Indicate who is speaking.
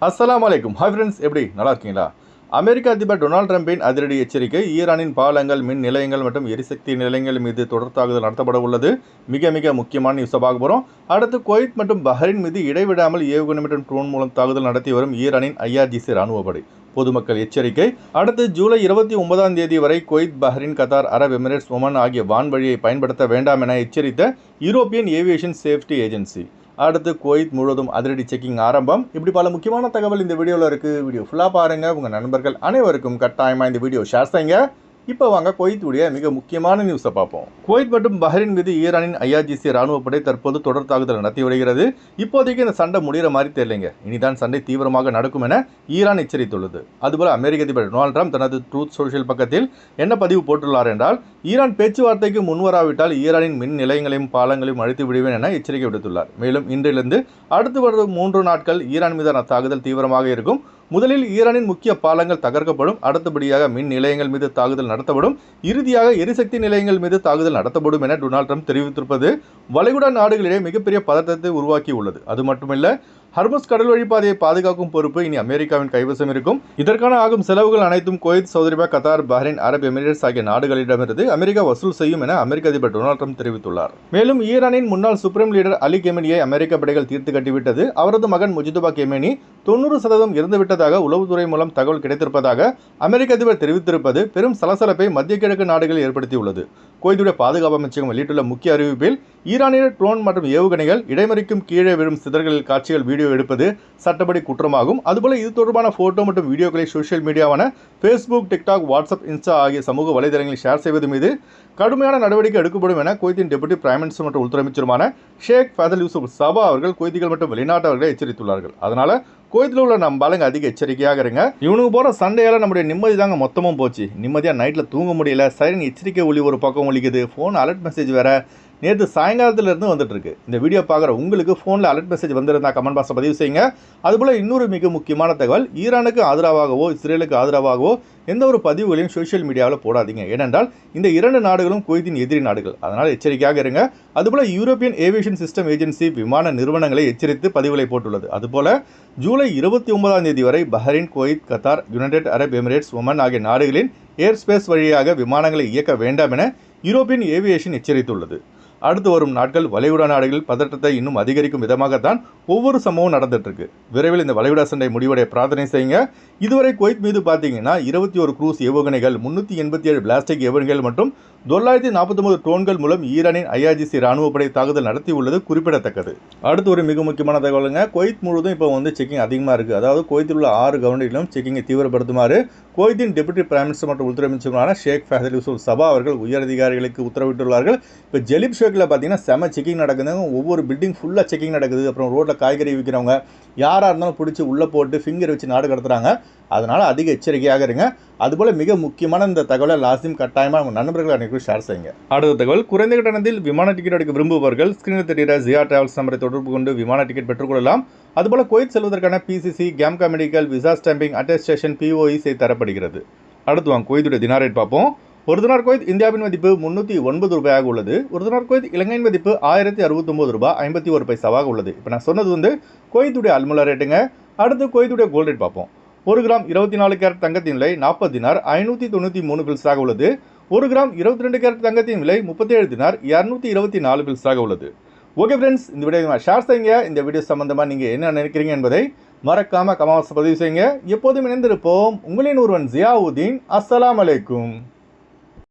Speaker 1: அஸ்ஸலாமு அலைக்கும். Hi friends, எப்படி நல்லா இருக்கீங்களா? அமெரிக்க அதிபர் டொனால்ட் ட்ரம்பின் அதிரடி எச்சரிக்கை. ஈரானின் பாலங்கள், மின் நிலையங்கள் மற்றும் எரிசக்தி நிலையங்கள் மீது தொடர் தாக்குதல் நடத்தப்பட உள்ளது. மிக முக்கியமான நியூஸை பார்க்க போகிறோம். அடுத்து குவைத் மற்றும் பஹ்ரைன் மீது இடைவிடாமல் ஏவுகணை மற்றும் ட்ரோன் மூலம் தாக்குதல் நடத்தி வரும் ஈரானின் IRGC ராணுவப்படை. பொதுமக்கள் எச்சரிக்கை. அடுத்து ஜூலை 29ஆம் தேதி வரை Kuwait, Bahrain, Qatar, Arab Emirates, Oman ஆகிய வான்வழியை பயன்படுத்த வேண்டாம் என எச்சரித்த யூரோப்பியன் ஏவியேஷன் சேஃப்டி ஏஜென்சி. அடுத்து குவைத் முழுவதும் அதிரடி செக்கிங் ஆரம்பம். இப்படி பல முக்கியமான தகவல் இந்த வீடியோவில் இருக்குது. வீடியோ ஃபுல்லாக பாருங்கள். உங்கள் நண்பர்கள் அனைவருக்கும் கட்டாயமாக இந்த வீடியோ ஷேர் செய்யுங்க. இப்போ வாங்க குவைத்துடைய மிக முக்கியமான நியூஸை பார்ப்போம். குவைத் மற்றும் பஹ்ரைன் மீது ஈரானின் IRGC ராணுவப்படை தற்போது தொடர் தாக்குதல் நடத்தி வருகிறது. இப்போதைக்கு இந்த சண்டை முடிகிற மாதிரி தெரியலைங்க. இனிதான் சண்டை தீவிரமாக நடக்கும் என ஈரான் எச்சரித்துள்ளது. அதுபோல் அமெரிக்க அதிபர் டொனால்ட் ட்ரம்ப் தனது ட்ரூத் சோஷியல் பக்கத்தில் என்ன பதிவு போட்டுள்ளார் என்றால், ஈரான் பேச்சுவார்த்தைக்கு முன்வராவிட்டால் ஈரானின் மின் நிலையங்களையும் பாலங்களையும் அழித்து விடுவேன் என எச்சரிக்கை விடுத்துள்ளார். மேலும் இன்றிலிருந்து அடுத்து வரும் 3 நாட்கள் ஈரான் மீதான தாக்குதல் தீவிரமாக இருக்கும். முதலில் ஈரானின் முக்கிய பாலங்கள் தகர்க்கப்படும். அடுத்தபடியாக மின் நிலையங்கள் மீது தாக்குதல் நடத்தப்படும். இறுதியாக எரிசக்தி நிலையங்கள் மீது தாக்குதல் நடத்தப்படும் என டொனால்ட் ட்ரம்ப் தெரிவித்திருப்பது வளைகுடா நாடுகளிடையே மிகப்பெரிய பதற்றத்தை உருவாக்கி உள்ளது. அது மட்டுமில்ல, ஹர்முஸ் கடல் வழிப்பாதையை பாதுகாக்கும் பொறுப்பு இனி அமெரிக்காவின் கைவசம் இருக்கும். இதற்கான ஆகும் செலவுகள் அனைத்தும் Kuwait, Saudi Arabia, Qatar, Bahrain, Arab Emirates ஆகிய நாடுகளிடமிருந்து அமெரிக்கா வசூல் செய்யும் என அமெரிக்க அதிபர் டொனால்ட் ட்ரம்ப் தெரிவித்துள்ளார். மேலும் ஈரானின் முன்னாள் சுப்ரீம் லீடர் அலி கெமேனியை அமெரிக்க படைகள் தீர்த்து கட்டிவிட்டது. அவரது மகன் முஜிதுபா கெமேனி 90% இறந்துவிட்டதாக உளவுத்துறை மூலம் தகவல் கிடைத்திருப்பதாக அமெரிக்க அதிபர் தெரிவித்திருப்பது பெரும் சலசலப்பை மத்திய கிழக்கு நாடுகளில் ஏற்படுத்தியுள்ளது. குவைத்துடைய பாதுகாப்பு அமைச்சகம் வெளியிட்டுள்ள முக்கிய அறிவிப்பில், ஈரானிய ட்ரோன் மற்றும் ஏவுகணைகள் இடைமறிக்கும் கீழே விழும் சிதறல்களில் காட்சிகள் வீடியோ எடுப்பது சட்டப்படி குற்றமாகும். அதுபோல இது தொடர்பான போட்டோ மற்றும் வீடியோக்களை சோஷியல் மீடியாவான ஃபேஸ்புக், டிக்டாக், வாட்ஸ்அப், இன்ஸ்டா ஆகிய சமூக வலைதளங்களில் ஷேர் செய்வது மீது கடுமையான நடவடிக்கை எடுக்கப்படும் என குவைத்தின் டெபுட்டி பிரைம் மினிஸ்டர் மற்றும் உள்துறை அமைச்சருமான ஷேக் ஃபதல் யூசுப் சபா அவர்கள் குவைத்திகள் மற்றும் வெளிநாட்டவர்களை எச்சரித்துள்ளார்கள். அதனால குவைத்தில் உள்ள நம்ம ஆளுங்க அதிக எச்சரிக்கையாக இருங்க. இவனுக்கு போகிற சண்டையால் நம்முடைய நிம்மதி தாங்க மொத்தமும் போச்சு. நிம்மதியாக நைட்டில் தூங்க முடியல. சைரன் எச்சரிக்கை ஒலி ஒரு பக்கம் ஒலிக்குது. ஃபோன் அலர்ட் மெசேஜ் வேறு நேற்று சாயங்காலத்திலிருந்து வந்துட்டுருக்கு. இந்த வீடியோ பார்க்குற உங்களுக்கு ஃபோனில் அலர்ட் மெசேஜ் வந்திருந்தால் கமெண்ட் பாக்ஸில் பதிவு செய்யுங்க. அதுபோல் இன்னொரு மிக முக்கியமான தகவல், ஈரானுக்கு ஆதரவாகவோ இஸ்ரேலுக்கு ஆதரவாகவோ எந்த ஒரு பதிவுகளையும் சோஷியல் மீடியாவில் போடாதீங்க. ஏனென்றால் இந்த 2 நாடுகளும் குவைத்தின் எதிரி நாடுகள். அதனால் எச்சரிக்கையாக இருங்க. அதுபோல் யூரோப்பியன் ஏவியேஷன் சிஸ்டம் ஏஜென்சி விமான நிறுவனங்களை எச்சரித்து பதிவுகளை போட்டுள்ளது. அதுபோல் ஜூலை 29ஆம் தேதி வரை Bahrain, Kuwait, Qatar, United Arab Emirates, Oman ஆகிய நாடுகளின் ஏர் ஸ்பேஸ் வழியாக விமானங்களை இயக்க வேண்டாம் என யூரோப்பியன் ஏவியேஷன் எச்சரித்துள்ளது. அடுத்து வரும் நாட்கள் வளைகுடா நாடுகளில் பதற்றத்தை இன்னும் அதிகரிக்கும் விதமாகத்தான் ஒவ்வொரு சம்பவம் நடந்துட்டு இருக்கு. விரைவில் இந்த வளைகுடா சண்டை முடிவடைய பிரார்த்தனை செய்யுங்க. இதுவரை குவைத் மீது பார்த்தீங்கன்னா 21 குரூஸ் ஏவுகணைகள், 387 பிளாஸ்டிக் ஏவுகணைகள் மற்றும் 949 ட்ரோன்கள் மூலம் ஈரானின் IRGC ராணுவப்படை தாக்குதல் நடத்தி உள்ளது குறிப்பிடத்தக்கது. அடுத்து ஒரு மிக முக்கியமான தகவலுங்க, குவைத் முழுவதும் இப்போ செக்கிங் அதிகமாக இருக்குது. அதாவது குவைத்தில் உள்ள 6 கவர்னரிலும் செக்கிங்கை தீவிரப்படுத்துமாறு குவைத்தின் டெபுட்டி பிரைம் மினிஸ்டர் மற்றும் உள்துறை அமைச்சருமான ஷேக் ஃபதல் யூசுப் சபா அவர்கள் உயர் அதிகாரிகளுக்கு உத்தரவிட்டுள்ளார்கள். இப்போ ஜெலிப் ஷேக்கில் பார்த்தீங்கன்னா செம செக்கிங் நடக்குது. ஒவ்வொரு பில்டிங் ஃபுல்லாக செக்கிங் நடக்குது. அப்புறம் ரோட்டில் காய்கறி விற்கிறவங்க யாராக இருந்தாலும் பிடிச்சி உள்ளே போட்டு ஃபிங்கர் வச்சு நாடு கடத்துறாங்க. அதனால் அதிக எச்சரிக்கையாக இருங்க. அதுபோல் மிக முக்கியமான இந்த தகவலை லாஸ்ட்டையும் கட்டாயமாக உங்கள் நண்பர்கள் அனைவரும் ஷேர் செய்யுங்க. அடுத்த தகவல், குறைந்த கட்டணத்தில் விமான டிக்கெட் எடுக்க விரும்புபவர்கள் ஸ்கிரீனில் தெரிகிற ஜியா டிராவல்ஸ் நம்பரை தொடர்பு கொண்டு விமான டிக்கெட் பெற்றுக்கொள்ளலாம். அதுபோல் குவைத் செல்வதற்கான PCC, கேம்கா medical, visa stamping, attestation, POE தரப்படுகிறது. அடுத்து வாங்க குவைத்துடைய தினார் ரேட் பார்ப்போம். ஒரு தினார் குவைத் இந்தியாவின் மதிப்பு 309 ரூபாயாக உள்ளது. ஒரு தினார் குவைத் இலங்கையின் மதிப்பு 1069 ரூபாய் 51 பைசாவாக உள்ளது. இப்போ நான் சொன்னது குவைத்துடைய அல்முலா ரேட்டுங்க. அடுத்து குவைத்துடைய கோல்ட் ரேட் பார்ப்போம். 1 கிராம் 24 கேரட் தங்கத்தின் விலை 40 தினார் 593 பில்ஸாக உள்ளது. 1 கிராம் 22 கேரட் தங்கத்தின் விலை 37 தினார் 224 பில்ஸாக உள்ளது. ஓகே ஃப்ரெண்ட்ஸ், இந்த வீடியோ ஷேர் செய்யுங்க. இந்த வீடியோ சம்பந்தமாக நீங்கள் என்ன நினைக்கிறீங்க என்பதை மறக்காமல் கமெண்ட்ஸ் பதிவு செய்யுங்க. எப்போதும் இணைந்திருப்போம். உங்களின் ஒருவன் ஜியாவுதீன். அஸ்ஸலாமு அலைக்கும்.